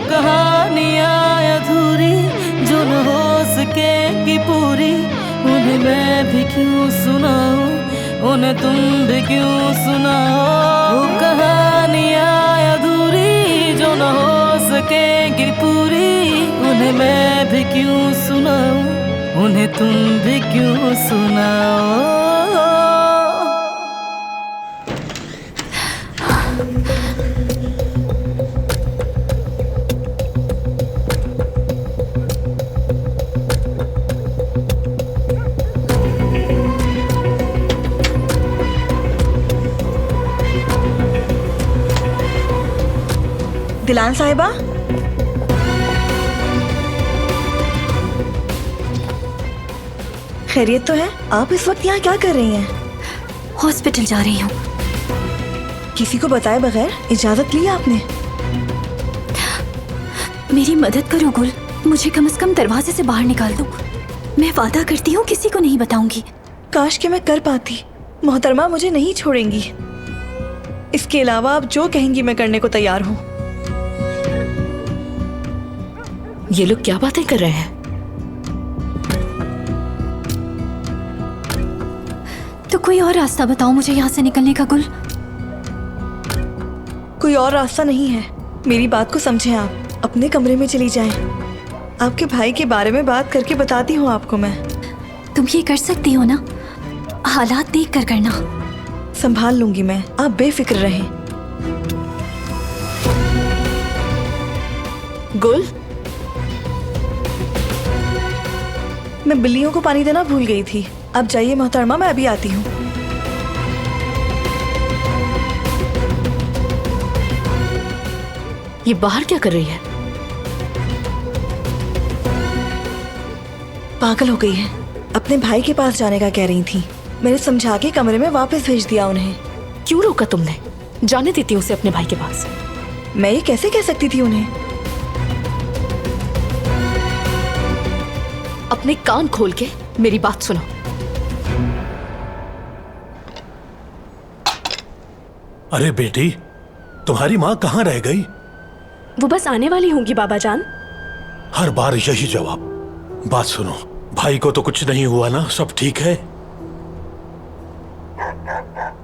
कहानियाँ अधूरी जो न हो सकेगी पूरी, उन्हें मैं भी क्यों सुनाऊं, उन्हें तुम भी क्यों सुनाओ। वो कहानियाँ अधूरी जो न हो सकेगी पूरी, उन्हें मैं भी क्यों सुनाऊं, उन्हें तुम भी क्यों सुनाओ। दिलान साहिबा, खैरियत तो है? आप इस वक्त यहाँ क्या कर रही हैं? हॉस्पिटल जा रही हूँ। किसी को बताए बगैर इजाजत ली आपने? मेरी मदद करो गुल, मुझे कम से कम दरवाजे से बाहर निकाल दो। मैं वादा करती हूँ किसी को नहीं बताऊंगी। काश कि मैं कर पाती। मोहतरमा मुझे नहीं छोड़ेंगी। इसके अलावा आप जो कहेंगी मैं करने को तैयार हूँ। ये लोग क्या बातें कर रहे हैं? तो कोई और रास्ता बताओ मुझे यहाँ से निकलने का गुल। कोई और रास्ता नहीं है। मेरी बात को समझें आप। अपने कमरे में चली जाएं। आपके भाई के बारे में बात करके बताती हूँ आपको मैं। तुम ये कर सकती हो ना? हालात देख कर करना। संभाल लूंगी मैं, आप बेफिक्र रहें। गुल, मैं बिल्लियों को पानी देना भूल गई थी। अब जाइए मोहतरमा, मैं अभी आती हूँ। ये बाहर क्या कर रही है? पागल हो गई है। अपने भाई के पास जाने का कह रही थी। मैंने समझा के कमरे में वापस भेज दिया उन्हें। क्यों रोका तुमने? जाने देती उसे अपने भाई के पास। मैं ये कैसे कह सकती थी उन्हें? अपने कान खोल के मेरी बात सुनो। अरे बेटी, तुम्हारी माँ कहाँ रह गई? वो बस आने वाली होंगी बाबा जान। हर बार यही जवाब। बात सुनो, भाई को तो कुछ नहीं हुआ ना? सब ठीक है?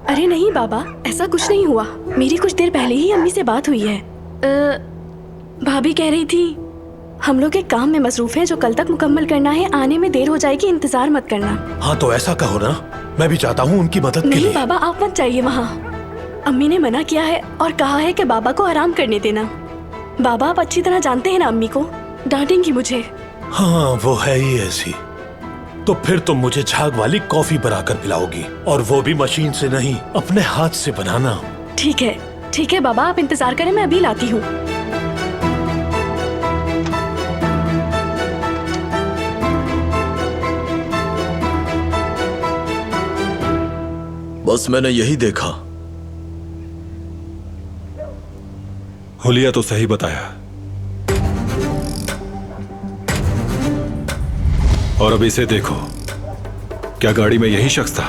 अरे नहीं बाबा, ऐसा कुछ नहीं हुआ। मेरी कुछ देर पहले ही अम्मी से बात हुई है। भाभी कह रही थी हम लोग एक काम में मसरूफ हैं जो कल तक मुकम्मल करना है। आने में देर हो जाएगी, इंतजार मत करना। हाँ तो ऐसा कहो ना, मैं भी चाहता हूँ उनकी मदद के नहीं लिए। बाबा, आप मत जाइए वहाँ। अम्मी ने मना किया है और कहा है कि बाबा को आराम करने देना। बाबा आप अच्छी तरह जानते हैं ना अम्मी को, डांटेंगी मुझे। हाँ वो है ही ऐसी। तो फिर तुम मुझे झाग वाली कॉफी बनाकर पिलाओगी, और वो भी मशीन से नहीं, अपने हाथ से बनाना। ठीक है बाबा, आप इंतजार करें, मैं अभी लाती हूँ। बस मैंने यही देखा। हुलिया तो सही बताया। और अब इसे देखो, क्या गाड़ी में यही शख्स था?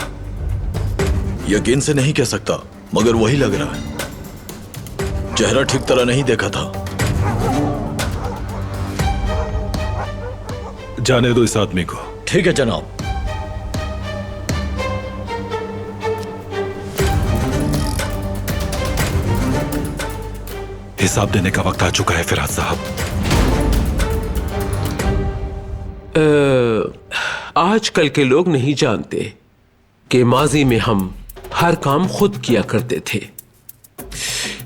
यकीन से नहीं कह सकता, मगर वही लग रहा है। चेहरा ठीक तरह नहीं देखा था। जाने दो इस आदमी को। ठीक है जनाब। हिसाब देने का वक्त आ चुका है फिराज साहब। आजकल के लोग नहीं जानते कि माजी में हम हर काम खुद किया करते थे।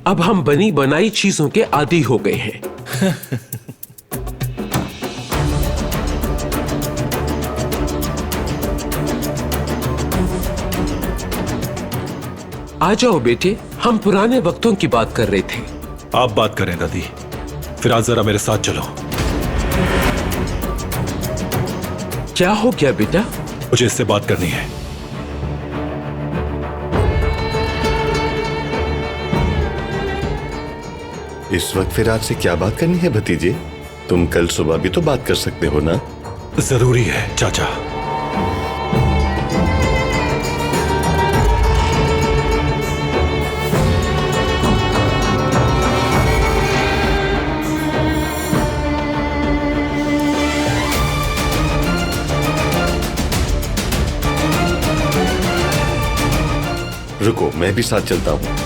अब हम बनी बनाई चीजों के आदी हो गए हैं। आ जाओ बेटे, हम पुराने वक्तों की बात कर रहे थे। आप बात करें दादी। फिराज जरा मेरे साथ चलो। क्या हो गया बेटा? मुझे इससे बात करनी है। इस वक्त फिराज से क्या बात करनी है भतीजे? तुम कल सुबह भी तो बात कर सकते हो ना। जरूरी है चाचा। रुको, मैं भी साथ चलता हूँ।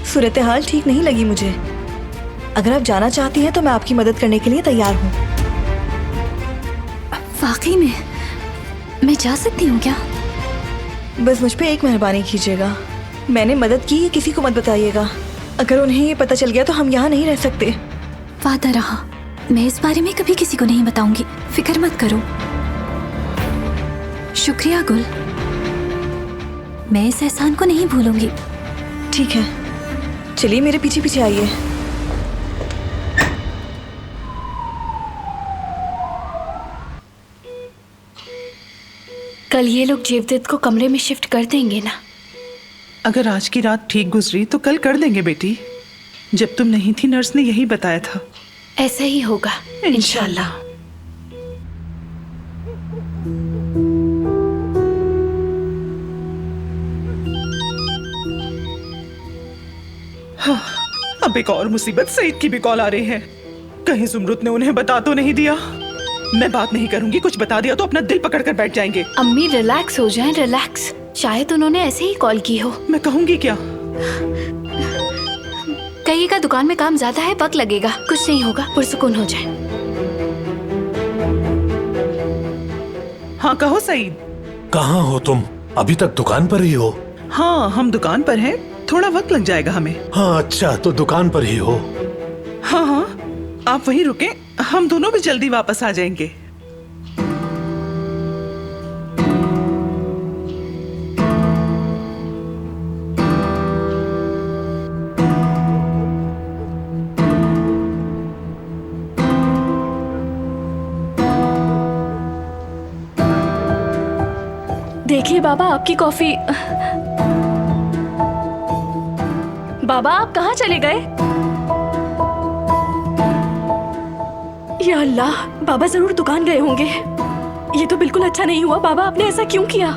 सूरत हाल ठीक नहीं लगी मुझे। अगर आप जाना चाहती हैं तो मैं आपकी मदद करने के लिए तैयार हूँ। वाकई में मैं जा सकती हूँ क्या? बस मुझ पे एक मेहरबानी कीजिएगा। मैंने मदद की, ये किसी को मत बताइएगा। अगर उन्हें ये पता चल गया तो हम यहाँ नहीं रह सकते। वादा रहा, मैं इस बारे में कभी किसी को नहीं बताऊंगी, फिक्र मत करो। शुक्रिया गुल, मैं इस एहसान को नहीं भूलूंगी। ठीक है, चलिए मेरे पीछे पीछे आइए। कल ये लोग जेवदत्त को कमरे में शिफ्ट कर देंगे ना? अगर आज की रात ठीक गुजरी तो कल कर देंगे बेटी। जब तुम नहीं थी नर्स ने यही बताया था। ऐसा ही होगा इंशाल्लाह। हाँ, अब एक और मुसीबत, सईद की भी कॉल आ रही है। कहीं जुमरुत ने उन्हें बता तो नहीं दिया। मैं बात नहीं करूंगी, कुछ बता दिया तो अपना दिल पकड़ कर बैठ जाएंगे। अम्मी रिलैक्स हो जाएं, रिलैक्स। शायद उन्होंने ऐसे ही कॉल की हो। मैं कहूंगी क्या? कहिएगा दुकान में काम ज्यादा है, वक्त लगेगा, कुछ नहीं होगा, पुरसुकून हो जाए। हाँ कहो सईद। कहाँ हो तुम? अभी तक दुकान पर ही हो? हाँ हम दुकान पर हैं, थोड़ा वक्त लग जाएगा हमें। हाँ अच्छा, तो दुकान पर ही हो? हाँ हाँ, आप वहीं रुकें, हम दोनों भी जल्दी वापस आ जाएंगे। देखिए बाबा, आपकी कॉफी। बाबा आप कहाँ चले गए? या अल्लाह, बाबा जरूर दुकान गए होंगे। ये तो बिल्कुल अच्छा नहीं हुआ। बाबा आपने ऐसा क्यों किया?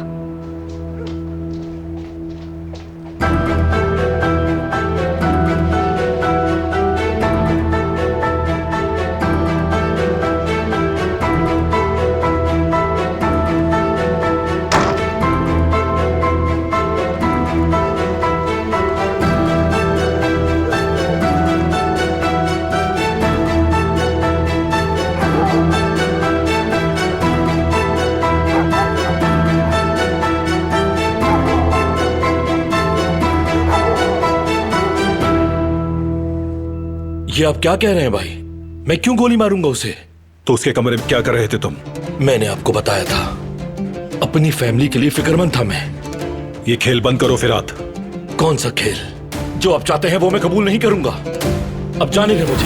ये आप क्या कह रहे हैं भाई? मैं क्यों गोली मारूंगा उसे? तो उसके कमरे में क्या कर रहे थे तुम? मैंने आपको बताया था, अपनी फैमिली के लिए फिक्रमंद था मैं। ये खेल बंद करो फिरात। कौन सा खेल? जो आप चाहते हैं वो मैं कबूल नहीं करूंगा। अब जाने दे मुझे।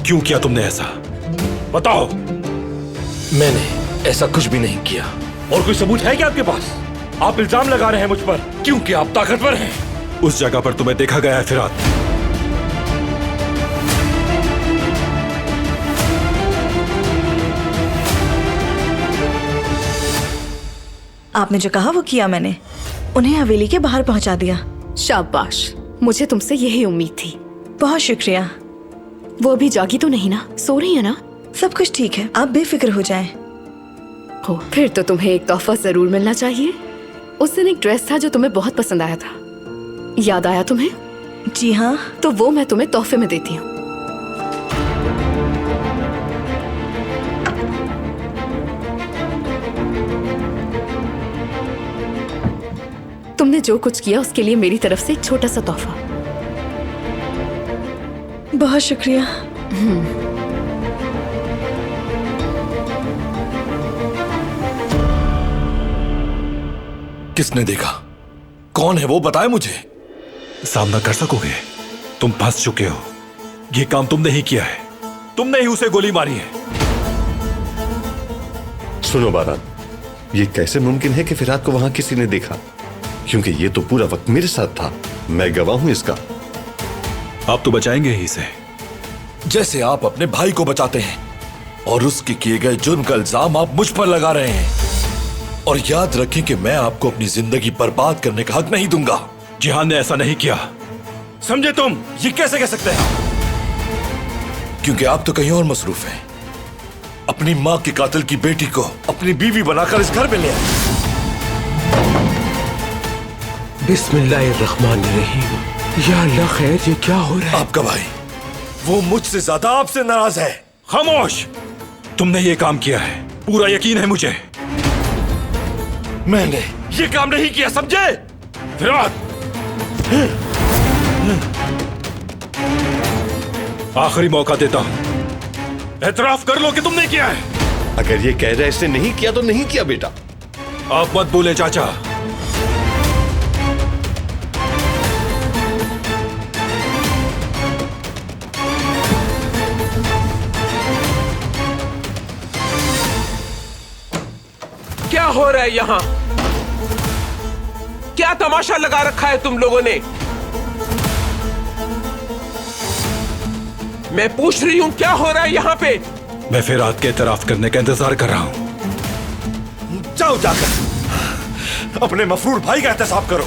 क्यों किया तुमने ऐसा? बताओ। मैंने ऐसा कुछ भी नहीं किया। और कोई सबूत है क्या आपके पास? आप इल्जाम लगा रहे हैं मुझ पर क्योंकि आप ताकतवर हैं। उस जगह पर तुम्हें देखा गया है फिरात। आपने जो कहा वो किया मैंने। उन्हें हवेली के बाहर पहुंचा दिया। शाबाश, मुझे तुमसे यही उम्मीद थी। बहुत शुक्रिया। वो अभी जागी तो नहीं ना? सो रही है ना? सब कुछ ठीक है, आप बेफिक्र हो जाएं। हो, फिर तो तुम्हें एक तोहफा जरूर मिलना चाहिए। उस दिन एक ड्रेस था जो तुम्हें बहुत पसंद आया था, याद आया तुम्हें? जी हाँ। तो वो मैं तुम्हें तोहफे में देती हूँ। तुमने जो कुछ किया उसके लिए मेरी तरफ से एक छोटा सा तोहफा। बहुत शुक्रिया। किसने देखा? कौन है वो? बताए मुझे। सामना कर सकोगे? तुम फंस चुके हो। ये काम तुमने ही किया है। तुमने ही उसे गोली मारी है। सुनो बारात, ये कैसे मुमकिन है कि फिरात को वहां किसी ने देखा? क्योंकि ये तो पूरा वक्त मेरे साथ था, मैं गवाह हूं इसका। आप तो बचाएंगे ही इसे, जैसे आप अपने भाई को बचाते हैं, और उसके किए गए जुर्म का इल्जाम आप मुझ पर लगा रहे हैं। और याद रखें कि मैं आपको अपनी जिंदगी बर्बाद करने का हक नहीं दूंगा। जिहान ने ऐसा नहीं किया, समझे तुम? ये कैसे कह सकते हैं? क्योंकि आप तो कहीं और मसरूफ हैं। अपनी माँ के कातिल की बेटी को अपनी बीवी बनाकर इस घर में ले आए। बिस्मिल्लाहिर्रहमानिर्रहीम। या अल्लाह खैर, ये क्या हो रहा है? आपका भाई वो मुझसे ज्यादा आपसे नाराज है। खामोश! तुमने ये काम किया है, पूरा यकीन है मुझे। मैंने ये काम नहीं किया, समझे? फिरात, आखिरी मौका देता हूं, एतराफ कर लो कि तुमने किया है। अगर ये कह रहा है इसने नहीं किया तो नहीं किया बेटा। आप मत बोले चाचा। क्या हो रहा है यहाँ? क्या तमाशा लगा रखा है तुम लोगों ने? मैं पूछ रही हूँ, क्या हो रहा है यहाँ पे? मैं फिरात के एतराफ करने का इंतजार कर रहा हूँ। जाओ जाकर अपने मफरूर भाई का एहतसाब करो,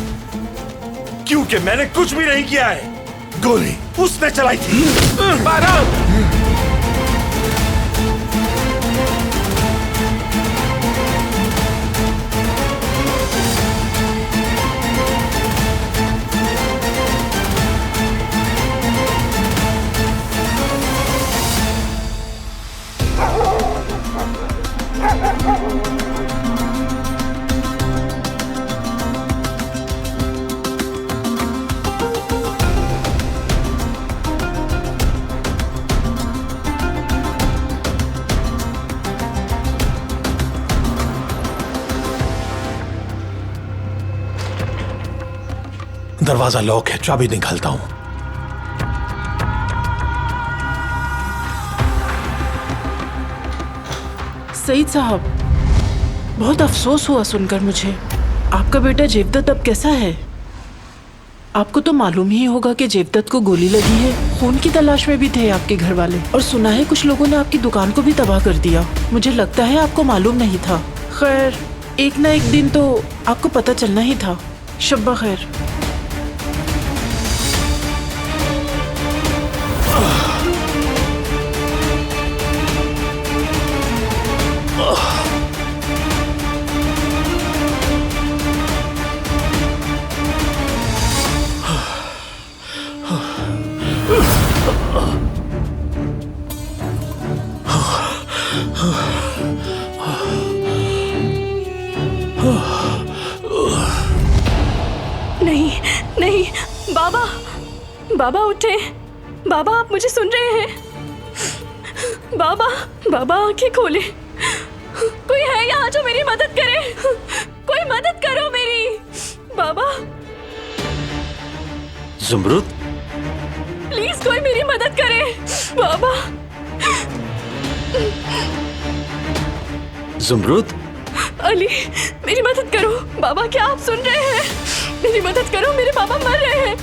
क्योंकि मैंने कुछ भी नहीं किया है। गोली उसने चलाई थी। बारात! दरवाजा लॉक है, चाबी निकालता हूं। सईद साहब, बहुत अफसोस हुआ सुनकर मुझे। आपका बेटा जेवदत अब कैसा है? आपको तो मालूम ही होगा कि जेवदत को गोली लगी है। खून की तलाश में भी थे आपके घर वाले, और सुना है कुछ लोगों ने आपकी दुकान को भी तबाह कर दिया। मुझे लगता है आपको मालूम नहीं था। खैर, एक ना एक दिन तो आपको पता चलना ही था। शब्बा खैर। नहीं नहीं, बाबा, बाबा उठे। बाबा, आप मुझे सुन रहे हैं? बाबा, बाबा आंखें खोले। कोई है यहाँ जो मेरी मदद करे? कोई मदद करो मेरी। बाबा, ज़ुमरुद, प्लीज कोई मेरी मदद करे। बाबा, ज़ुमरुद, अली, मेरी मदद करो। बाबा, क्या आप सुन रहे हैं? मेरी मदद करो, मेरे पापा मर रहे हैं।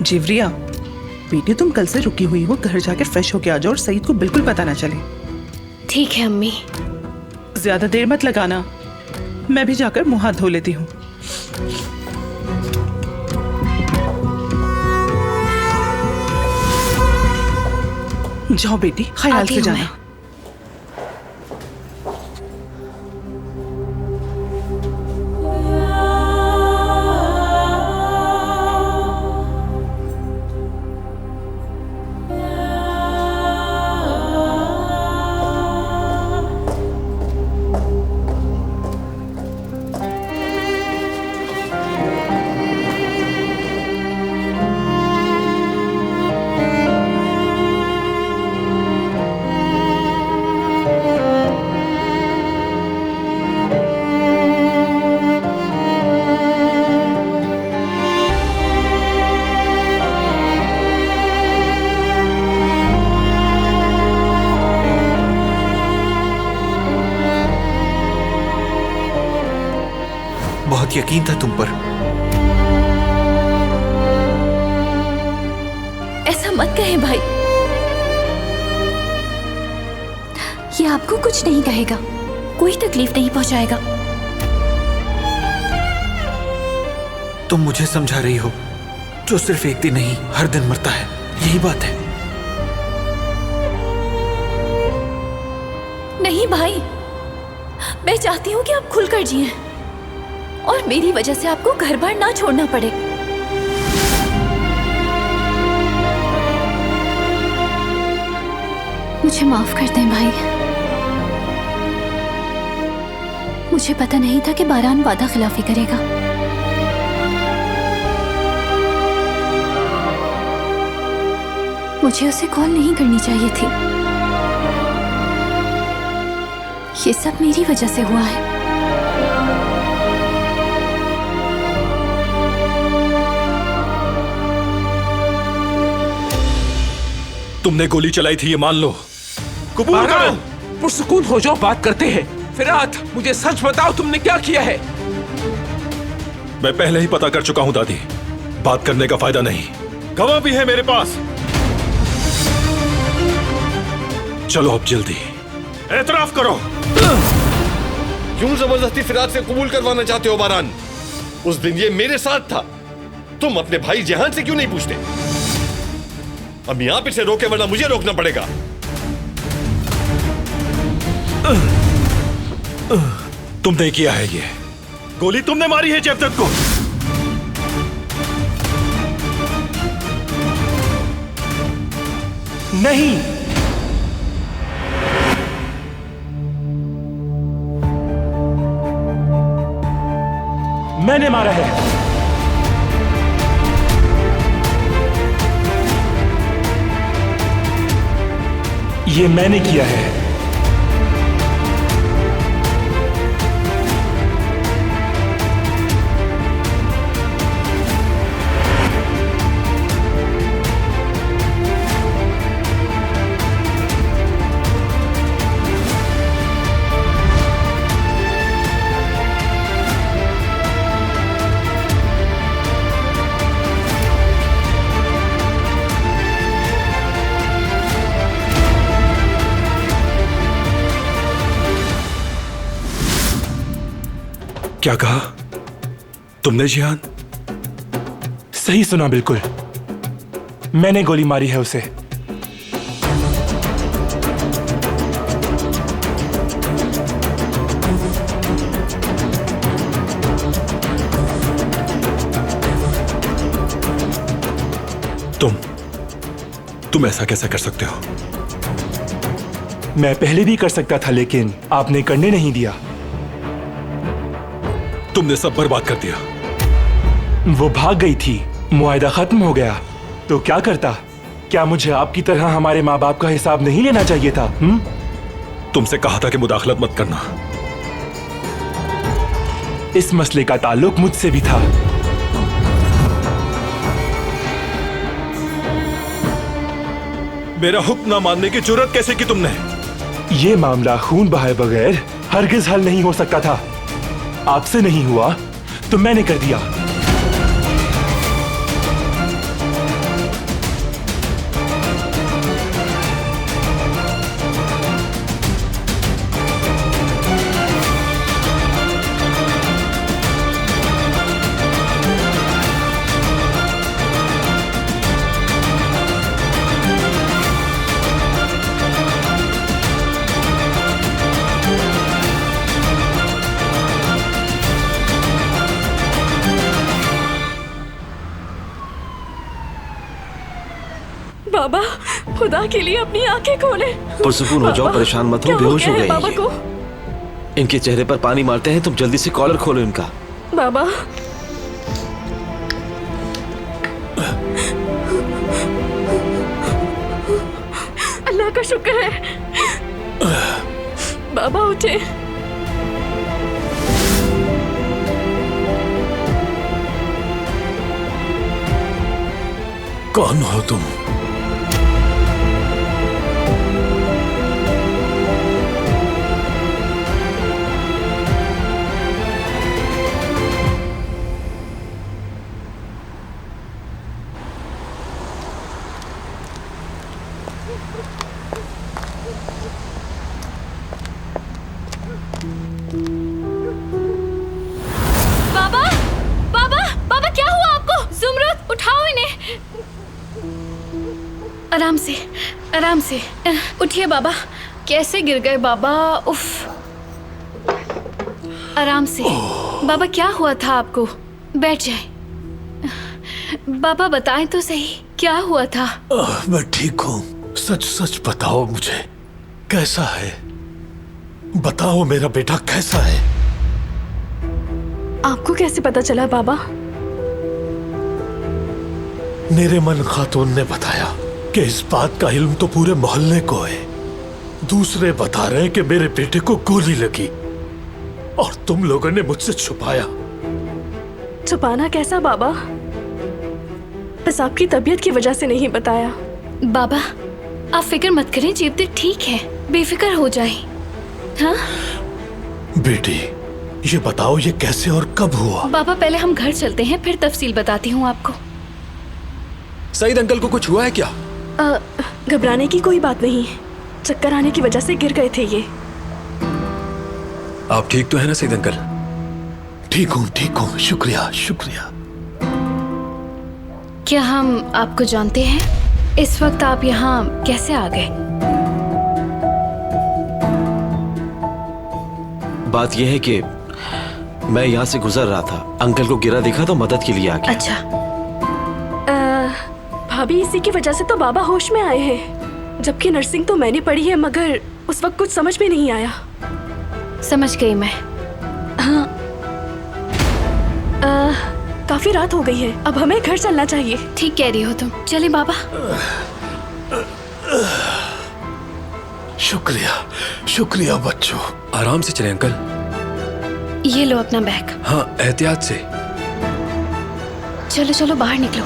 जिवरिया, बेटी तुम कल से रुकी हुई हो, घर जाकर फ्रेश होके आ जाओ और सईद को बिल्कुल पता ना चले। ठीक है अम्मी। ज्यादा देर मत लगाना, मैं भी जाकर मुंह हाथ धो लेती हूँ। जाओ बेटी, ख्याल आती से हूँ जाना। मैं। बहुत यकीन था तुम पर। ऐसा मत कहें भाई, ये आपको कुछ नहीं कहेगा, कोई तकलीफ नहीं पहुंचाएगा। तुम मुझे समझा रही हो, जो सिर्फ एक दिन नहीं हर दिन मरता है, यही बात है। नहीं भाई, मैं चाहती हूँ कि आप खुलकर जिएं और मेरी वजह से आपको घर बार ना छोड़ना पड़े। मुझे माफ कर दें भाई, मुझे पता नहीं था कि बारान वादा खिलाफी करेगा। मुझे उसे कॉल नहीं करनी चाहिए थी। ये सब मेरी वजह से हुआ है। तुमने गोली चलाई थी, ये मान लो। कबूल करो। पुरसुकून हो जाओ, बात करते हैं। फिरात, मुझे सच बताओ, तुमने क्या किया है? मैं पहले ही पता कर चुका हूं दादी, बात करने का फायदा नहीं। गवाह भी है मेरे पास। चलो अब जल्दी एतराफ करो। क्यों जबरदस्ती फिरात से कबूल करवाना चाहते हो बारान? उस दिन ये मेरे साथ था। तुम अपने भाई जहान से क्यों नहीं पूछते? अब यहां पे से रोके, वरना मुझे रोकना पड़ेगा। तुमने किया है ये। गोली तुमने मारी है जेवदत को। नहीं, मैंने मारा है। ये मैंने किया है। क्या कहा तुमने जिहान? सही सुना, बिल्कुल। मैंने गोली मारी है उसे। तुम ऐसा कैसे कर सकते हो? मैं पहले भी कर सकता था, लेकिन आपने करने नहीं दिया। तुमने सब बर्बाद कर दिया। वो भाग गई थी, मुआहदा खत्म हो गया, तो क्या करता? क्या मुझे आपकी तरह हमारे माँ बाप का हिसाब नहीं लेना चाहिए था? तुमसे कहा था कि मुदाखलत मत करना। इस मसले का ताल्लुक मुझसे भी था। मेरा हुक्म ना मानने की जुर्रत कैसे की तुमने? ये मामला खून बहाए बगैर हरगिज हल नहीं हो सकता था। आपसे नहीं हुआ तो मैंने कर दिया। बाबा, खुदा के लिए अपनी आंखें खोले। पुरसुकून हो जाओ, बाबा, परेशान मत हो, क्या बेहोश हो गया गए है बाबा हैं को? ये। इनके चेहरे पर पानी मारते हैं, तुम जल्दी से कॉलर खोलो इनका। बाबा, अल्लाह का शुक्र है। बाबा उठे। कौन हो तुम? बाबा, बाबा, बाबा क्या हुआ आपको? जुमरुद, उठाओ इन्हें। आराम से, आराम से। उठिए बाबा। कैसे गिर गए बाबा? उफ। आराम से। बाबा क्या हुआ था आपको? बैठ जाए। बाबा बताएं तो सही, क्या हुआ था? मैं ठीक हूँ। सच सच बताओ मुझे, कैसा है? बताओ मेरा बेटा कैसा है? आपको कैसे पता चला बाबा? मेरे मन खातून ने बताया कि इस बात का इल्म तो पूरे मोहल्ले को है। दूसरे बता रहे हैं कि मेरे बेटे को गोली लगी और तुम लोगों ने मुझसे छुपाया। छुपाना कैसा बाबा? बस आपकी तबीयत की वजह से नहीं बताया। बाबा आप फिक्र मत करें, जेवदत ठीक है, बेफिक्र हो जाए। हाँ? बेटी ये बताओ ये कैसे और कब हुआ? बाबा पहले हम घर चलते हैं, फिर तफसील बताती हूँ आपको। सईद अंकल को कुछ हुआ है क्या? घबराने की कोई बात नहीं, चक्कर आने की वजह से गिर गए थे ये। आप ठीक तो है ना सईद अंकल? ठीक हूँ, शुक्रिया शुक्रिया। क्या हम आपको जानते हैं? इस वक्त आप यहाँ कैसे आ गए? बात यह है कि मैं यहाँ से गुजर रहा था, अंकल को गिरा देखा तो मदद के लिए आ गया। अच्छा। भाभी इसी की वजह से तो बाबा होश में आए हैं, जबकि नर्सिंग तो मैंने पढ़ी है, मगर उस वक्त कुछ समझ में नहीं आया। समझ गई मैं। हाँ। काफी रात हो गई है, अब हमें घर चलना चाहिए। ठीक कह रही हो तुम, चले बाबा। शुक्रिया शुक्रिया बच्चों। आराम से चले अंकल। ये लो अपना बैग। हाँ एहतियात से। चलो चलो बाहर निकलो।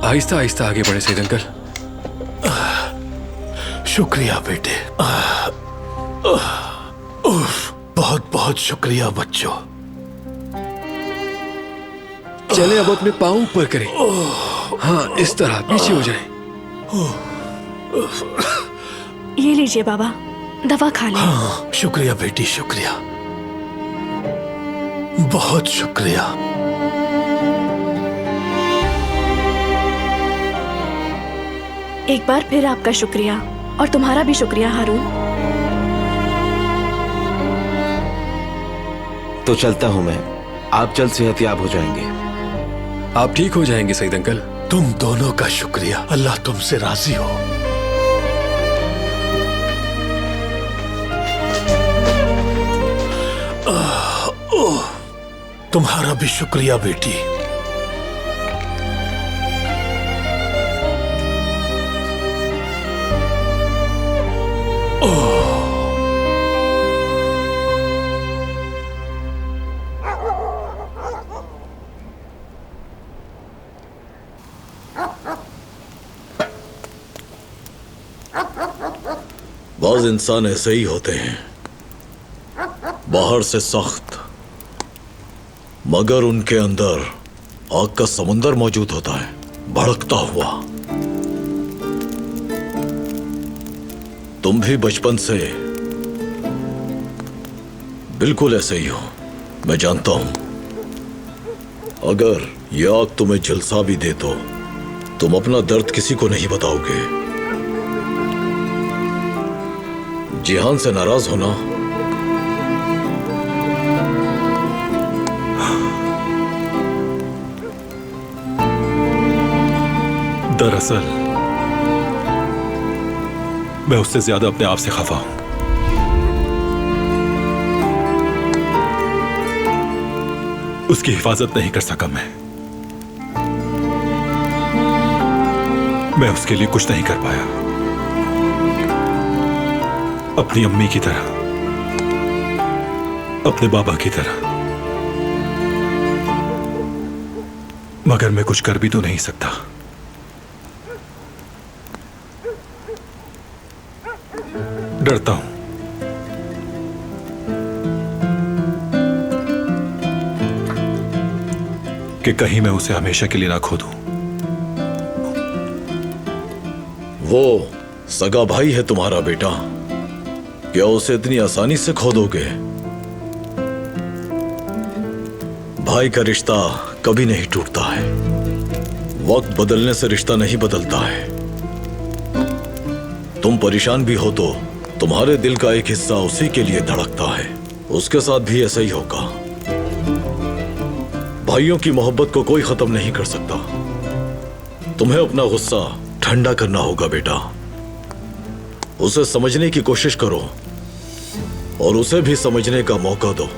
आहिस्ता आहिस्ता आगे बढ़े सईद अंकल। शुक्रिया बेटे। बहुत बहुत शुक्रिया बच्चों। चले अब अपने पाँव ऊपर करें। हाँ इस तरह पीछे हो जाएं। ये लीजिए बाबा, दवा खा लें। हाँ, शुक्रिया बेटी शुक्रिया, बहुत शुक्रिया। एक बार फिर आपका शुक्रिया, और तुम्हारा भी शुक्रिया हारून। तो चलता हूँ मैं, आप जल्द सेहतयाब हो जाएंगे। आप ठीक हो जाएंगे सईद अंकल। तुम दोनों का शुक्रिया, अल्लाह तुमसे राजी हो। तुम्हारा भी शुक्रिया बेटी। बाज इंसान ऐसे ही होते हैं, बाहर से सख्त मगर उनके अंदर आग का समुंदर मौजूद होता है, भड़कता हुआ। तुम भी बचपन से बिल्कुल ऐसे ही हो, मैं जानता हूं। अगर यह आग तुम्हें झुलसा भी दे तो तुम अपना दर्द किसी को नहीं बताओगे। जिहान से नाराज होना दरअसल मैं उससे ज्यादा अपने आप से खफा हूं। उसकी हिफाजत नहीं कर सका मैं उसके लिए कुछ नहीं कर पाया, अपनी अम्मी की तरह, अपने बाबा की तरह। मगर मैं कुछ कर भी तो नहीं सकता। डरता हूं कि कहीं मैं उसे हमेशा के लिए ना खो दूं। वो सगा भाई है तुम्हारा बेटा, क्या उसे इतनी आसानी से खो दोगे? भाई का रिश्ता कभी नहीं टूटता है, वक्त बदलने से रिश्ता नहीं बदलता है। तुम परेशान भी हो तो तुम्हारे दिल का एक हिस्सा उसी के लिए धड़कता है, उसके साथ भी ऐसा ही होगा। भाइयों की मोहब्बत को कोई खत्म नहीं कर सकता। तुम्हें अपना गुस्सा ठंडा करना होगा बेटा, उसे समझने की कोशिश करो और उसे भी समझने का मौका दो।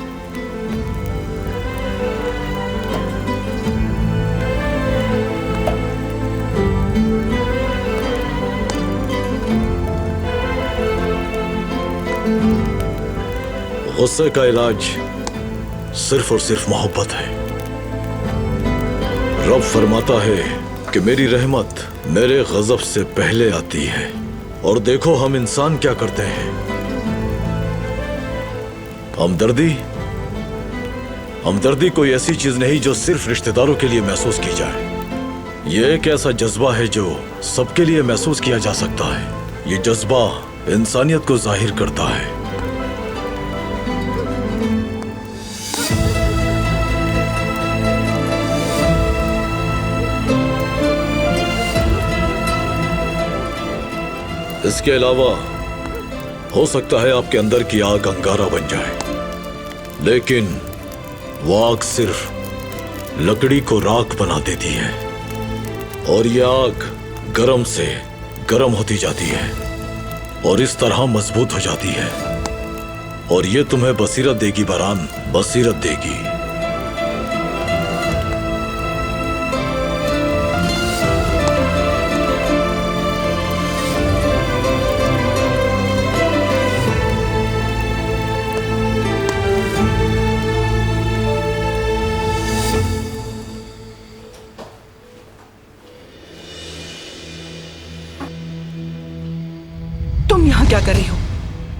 गुस्से का इलाज सिर्फ और सिर्फ मोहब्बत है। रब फरमाता है कि मेरी रहमत मेरे गजब से पहले आती है, और देखो हम इंसान क्या करते हैं। हमदर्दी कोई ऐसी चीज नहीं जो सिर्फ रिश्तेदारों के लिए महसूस की जाए। यह एक ऐसा जज्बा है जो सबके लिए महसूस किया जा सकता है। यह जज्बा इंसानियत को जाहिर करता है। इसके अलावा हो सकता है आपके अंदर की आग अंगारा बन जाए, लेकिन वो आग सिर्फ लकड़ी को राख बना देती है, और यह आग गरम से गरम होती जाती है और इस तरह मजबूत हो जाती है, और ये तुम्हें बसीरत देगी बरान, बसीरत देगी। तुम यहाँ क्या कर रही हो?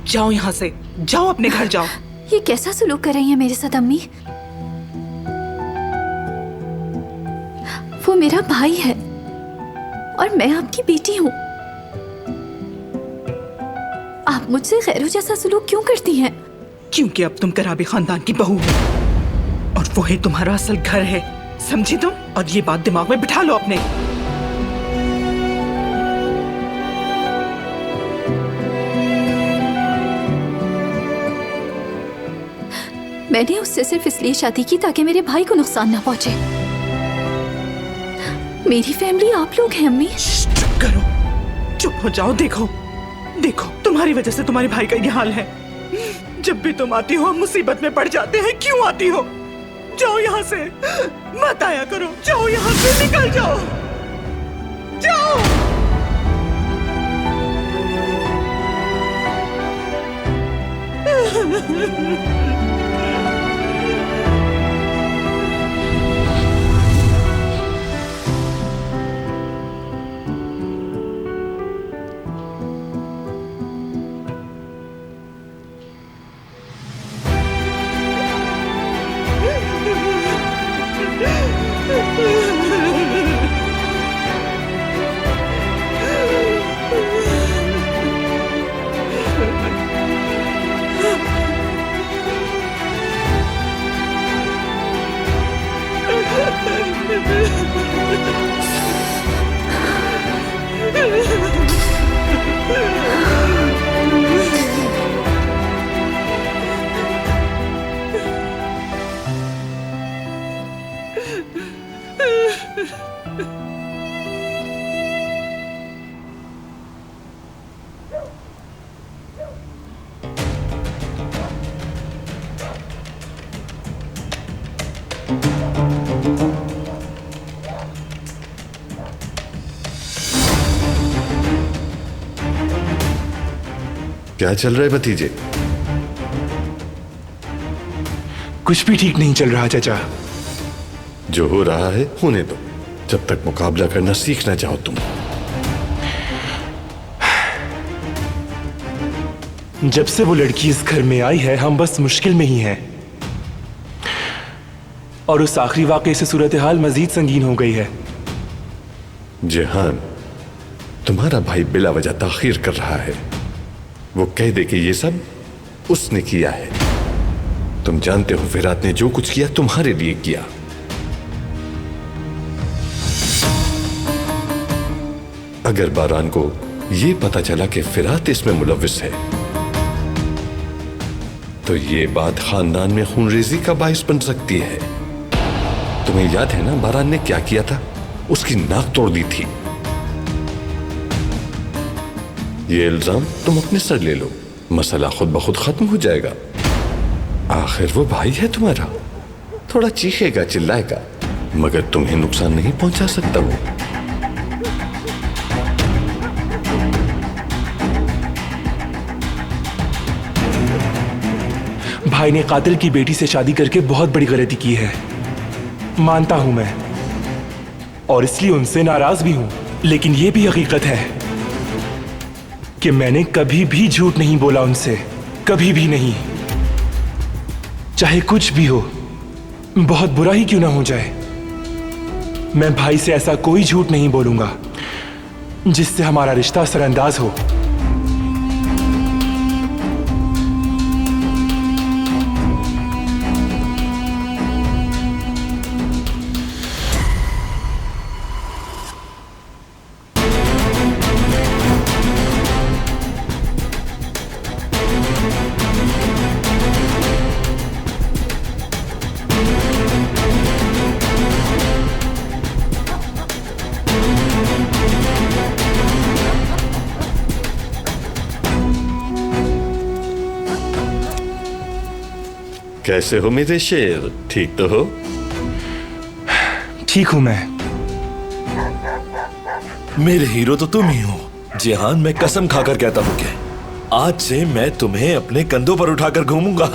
जाओ यहाँ से, जाओ अपने घर जाओ। ये कैसा सलूक कर रही है मेरे साथ अम्मी? वो मेरा भाई है और मैं आपकी बेटी हूँ। आप मुझसे खैरू जैसा सलूक क्यों करती हैं? क्योंकि अब तुम कराबी खानदान की बहू हो और वो ही तुम्हारा असल घर है, समझी तुम? और ये बात दिमाग में बिठा लो अपने। मैंने उससे सिर्फ इसलिए शादी की ताकि मेरे भाई को नुकसान ना पहुंचे। मेरी फैमिली आप लोग हैं अम्मी। चुप करो, चुप हो जाओ। देखो देखो, तुम्हारी वजह से तुम्हारे भाई का ये हाल है। जब भी तुम आती हो हम मुसीबत में पड़ जाते हैं। क्यों आती हो? जाओ यहाँ से, मत आया करो। जाओ यहाँ से, निकल जाओ, जाओ। क्या चल रहा है भतीजे? कुछ भी ठीक नहीं चल रहा चाचा। जो हो रहा है होने दो, जब तक मुकाबला करना सीखना चाहो तुम। जब से वो लड़की इस घर में आई है हम बस मुश्किल में ही हैं। और उस आखिरी वाकये से सूरत हाल मजीद संगीन हो गई है। जेहान, तुम्हारा भाई बिला वजह ताखीर कर रहा है। वो कह दे कि ये सब उसने किया है। तुम जानते हो फिरात ने जो कुछ किया तुम्हारे लिए किया। अगर बारान को ये पता चला कि फिरात इसमें मुलव्विस है तो ये बात खानदान में खूनरेजी का बाइस बन सकती है। तुम्हें याद है ना बारान ने क्या किया था? उसकी नाक तोड़ दी थी। ये इल्जाम तुम अपने सर ले लो, मसला खुद ब खुद खत्म हो जाएगा। आखिर वो भाई है तुम्हारा, थोड़ा चीखेगा चिल्लाएगा मगर तुम्हें नुकसान नहीं पहुंचा सकता वो। भाई ने कातिल की बेटी से शादी करके बहुत बड़ी गलती की है, मानता हूं मैं, और इसलिए उनसे नाराज भी हूं। लेकिन यह भी हकीकत है कि मैंने कभी भी झूठ नहीं बोला उनसे, कभी भी नहीं। चाहे कुछ भी हो, बहुत बुरा ही क्यों ना हो जाए, मैं भाई से ऐसा कोई झूठ नहीं बोलूंगा जिससे हमारा रिश्ता असरअंदाज हो। कैसे हो मेरे शेर? ठीक तो हो? ठीक हूं मैं। मेरे हीरो तो तुम ही हो जेहान। मैं कसम खाकर कहता हूं कि आज से मैं तुम्हें अपने कंधों पर उठाकर घूमूंगा।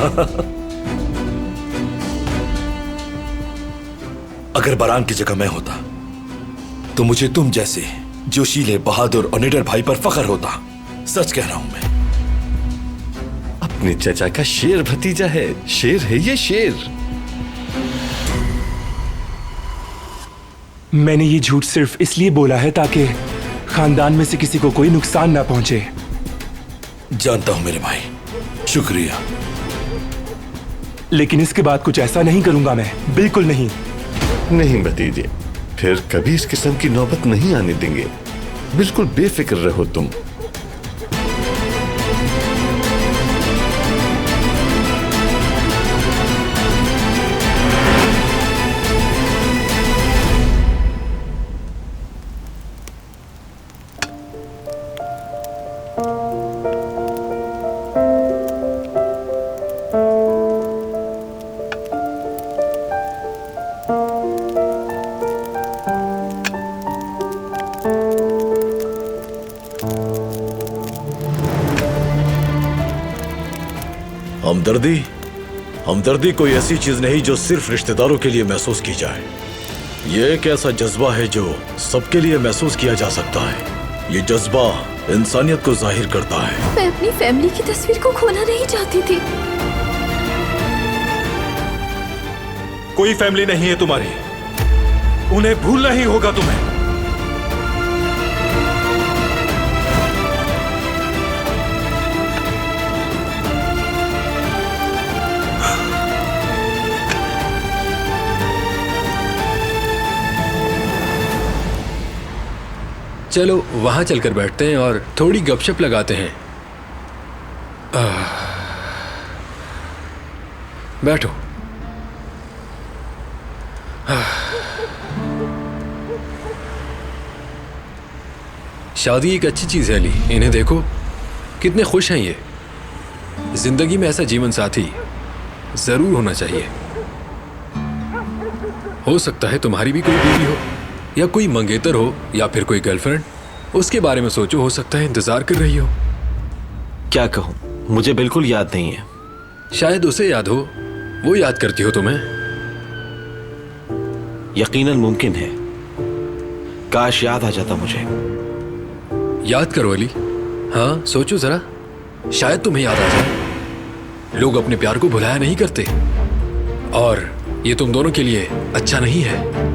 अगर बारान की जगह मैं होता तो मुझे तुम जैसे जोशीले, बहादुर और निडर भाई पर फख्र होता। सच कह रहा हूं मैं। अपने चचा का शेर भतीजा है, शेर है ये शेर। मैंने ये झूठ सिर्फ इसलिए बोला है ताकि खानदान में से किसी को कोई नुकसान ना पहुंचे। जानता हूं मेरे भाई, शुक्रिया। लेकिन इसके बाद कुछ ऐसा नहीं करूंगा मैं, बिल्कुल नहीं। नहीं भतीजे, फिर कभी इस किस्म की नौबत नहीं आने देंगे। बिल्कुल बेफिक्र रहो तुम। हमदर्दी, हमदर्दी कोई ऐसी चीज नहीं जो सिर्फ रिश्तेदारों के लिए महसूस की जाए। ये एक ऐसा जज्बा है जो सबके लिए महसूस किया जा सकता है। ये जज्बा इंसानियत को जाहिर करता है। मैं अपनी फैमिली की तस्वीर को खोना नहीं चाहती थी। कोई फैमिली नहीं है तुम्हारी, उन्हें भूलना ही होगा तुम्हें। चलो वहां चलकर बैठते हैं और थोड़ी गपशप लगाते हैं। बैठो। शादी एक अच्छी चीज है अली, इन्हें देखो कितने खुश हैं ये। जिंदगी में ऐसा जीवन साथी जरूर होना चाहिए। हो सकता है तुम्हारी भी कोई बीवी हो या कोई मंगेतर हो या फिर कोई गर्लफ्रेंड। उसके बारे में सोचो, हो सकता है इंतजार कर रही हो। क्या कहूँ, मुझे बिल्कुल याद नहीं है। शायद उसे याद हो, वो याद करती हो तुम्हें। यकीनन मुमकिन है, काश याद आ जाता मुझे। याद करो अली, हाँ सोचो जरा, शायद तुम्हें याद आ जाए। लोग अपने प्यार को भुलाया नहीं करते, और ये तुम दोनों के लिए अच्छा नहीं है।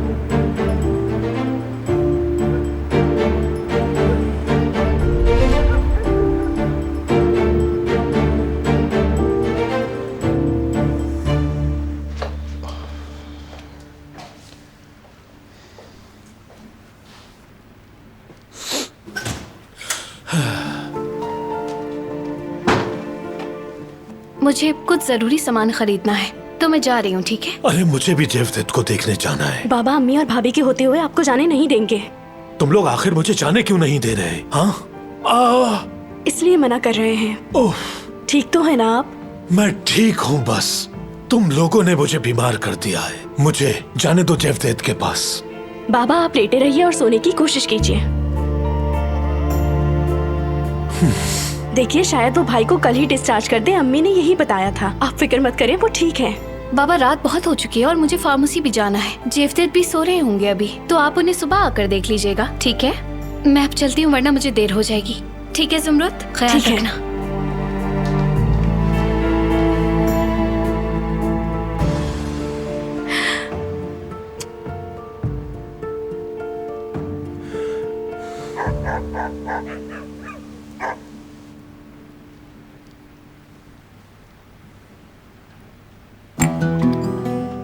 मुझे कुछ जरूरी सामान खरीदना है, तो मैं जा रही हूँ, ठीक है? अरे मुझे भी जेवदत को देखने जाना है। बाबा अम्मी और भाभी के होते हुए आपको जाने नहीं देंगे। तुम लोग आखिर मुझे जाने क्यों नहीं दे रहे? हाँ, इसलिए मना कर रहे हैं। ठीक तो है ना आप? मैं ठीक हूँ, बस तुम लोगों ने मुझे बीमार कर दिया है। मुझे जाने दो जेवदत के पास। बाबा आप लेटे रहिए और सोने की कोशिश कीजिए। देखिए शायद वो भाई को कल ही डिस्चार्ज कर दे, अम्मी ने यही बताया था। आप फिक्र मत करें, वो ठीक है। बाबा रात बहुत हो चुकी है और मुझे फार्मेसी भी जाना है। जेवदत भी सो रहे होंगे अभी, तो आप उन्हें सुबह आकर देख लीजिएगा, ठीक है? मैं अब चलती हूँ वरना मुझे देर हो जाएगी। ठीक है ज़ुमरत, ख्याल रखना।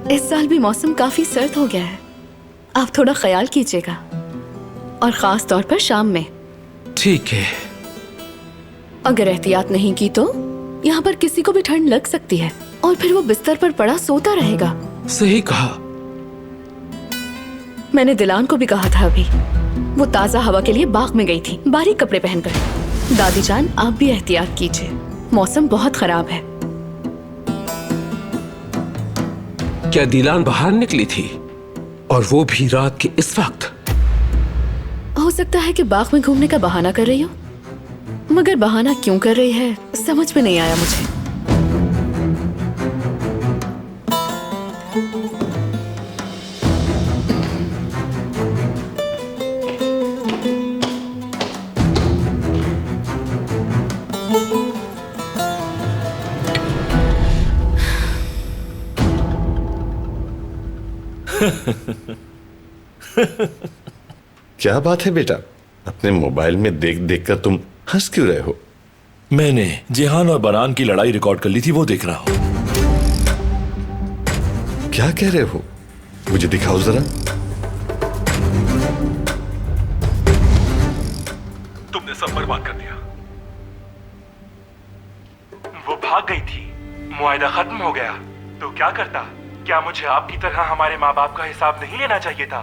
इस साल भी मौसम काफी सर्द हो गया है, आप थोड़ा ख्याल कीजिएगा, और खास तौर पर शाम में। ठीक है। अगर एहतियात नहीं की तो यहाँ पर किसी को भी ठंड लग सकती है, और फिर वो बिस्तर पर पड़ा सोता रहेगा। सही कहा। मैंने दिलान को भी कहा था अभी, वो ताजा हवा के लिए बाग में गई थी बारीक कपड़े पहनकर। दादी जान आप भी एहतियात कीजिए, मौसम बहुत खराब है। क्या दिलान बाहर निकली थी, और वो भी रात के इस वक्त? हो सकता है कि बाग में घूमने का बहाना कर रही हो, मगर बहाना क्यों कर रही है समझ में नहीं आया मुझे। क्या बात है बेटा, अपने मोबाइल में देख देख कर तुम हंस क्यों रहे हो? मैंने जेहान और बरान की लड़ाई रिकॉर्ड कर ली थी, वो देख रहा हूं। क्या कह रहे हो? मुझे दिखाओ जरा। तुमने सब बर्बाद कर दिया। वो भाग गई थी, मुआहदा खत्म हो गया, तो क्या करता? क्या मुझे आपकी तरह हमारे माँ बाप का हिसाब नहीं लेना चाहिए था?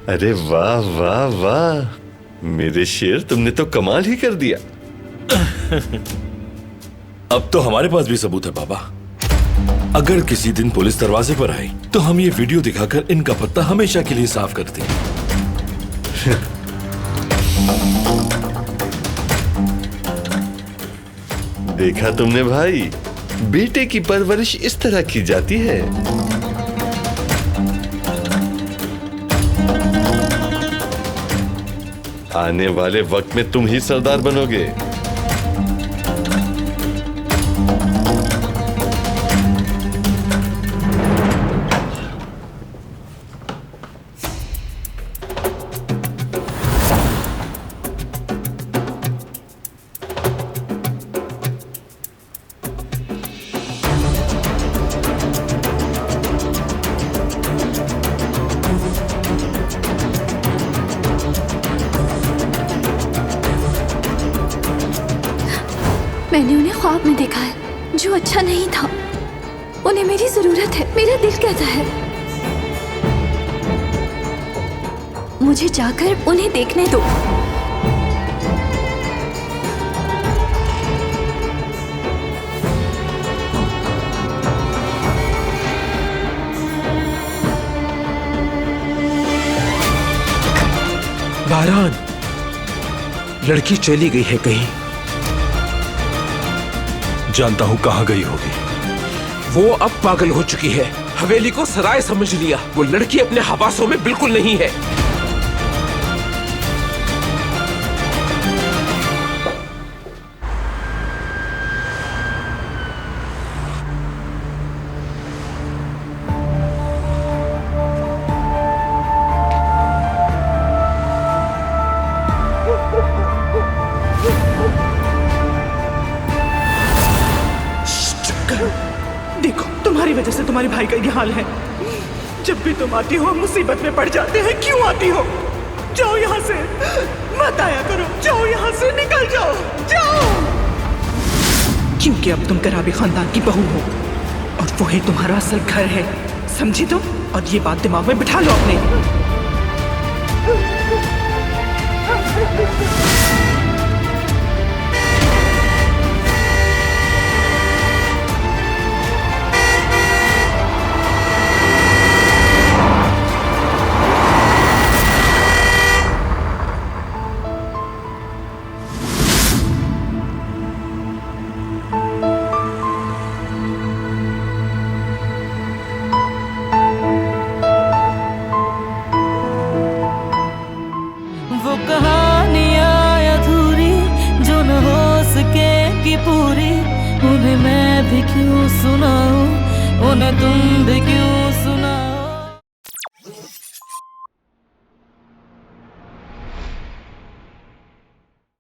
अरे वाह वाह वाह, मेरे शेर, तुमने तो कमाल ही कर दिया। अब तो हमारे पास भी सबूत है बाबा। अगर किसी दिन पुलिस दरवाजे पर आई तो हम ये वीडियो दिखाकर इनका पत्ता हमेशा के लिए साफ कर दें। देखा तुमने भाई, बेटे की परवरिश इस तरह की जाती है। आने वाले वक्त में तुम ही सरदार बनोगे। मैंने उन्हें ख्वाब में देखा है, जो अच्छा नहीं था। उन्हें मेरी जरूरत है, मेरा दिल कहता है। मुझे जाकर उन्हें देखने दो। बारान, लड़की चली गई है कहीं। जानता हूं कहां गई होगी। वो अब पागल हो चुकी है, हवेली को सराय समझ लिया। वो लड़की अपने हवासों में बिल्कुल नहीं है। देखो, तुम्हारी वजह से तुम्हारे भाई का ये हाल है। जब भी तुम आती हो मुसीबत में पड़ जाते हैं। क्यों आती हो? जाओ यहाँ से, मत आया करो। जाओ यहाँ से, निकल जाओ, जाओ। क्योंकि अब तुम कराबी खानदान की बहू हो और वो ही तुम्हारा असल घर है, समझी तुम? और ये बात दिमाग में बिठा लो अपने। वो कहानियाँ अधूरी जो न हो सके कि पूरी, उन्हें मैं भी क्यों सुनाऊं, उन्हें तुम भी क्यों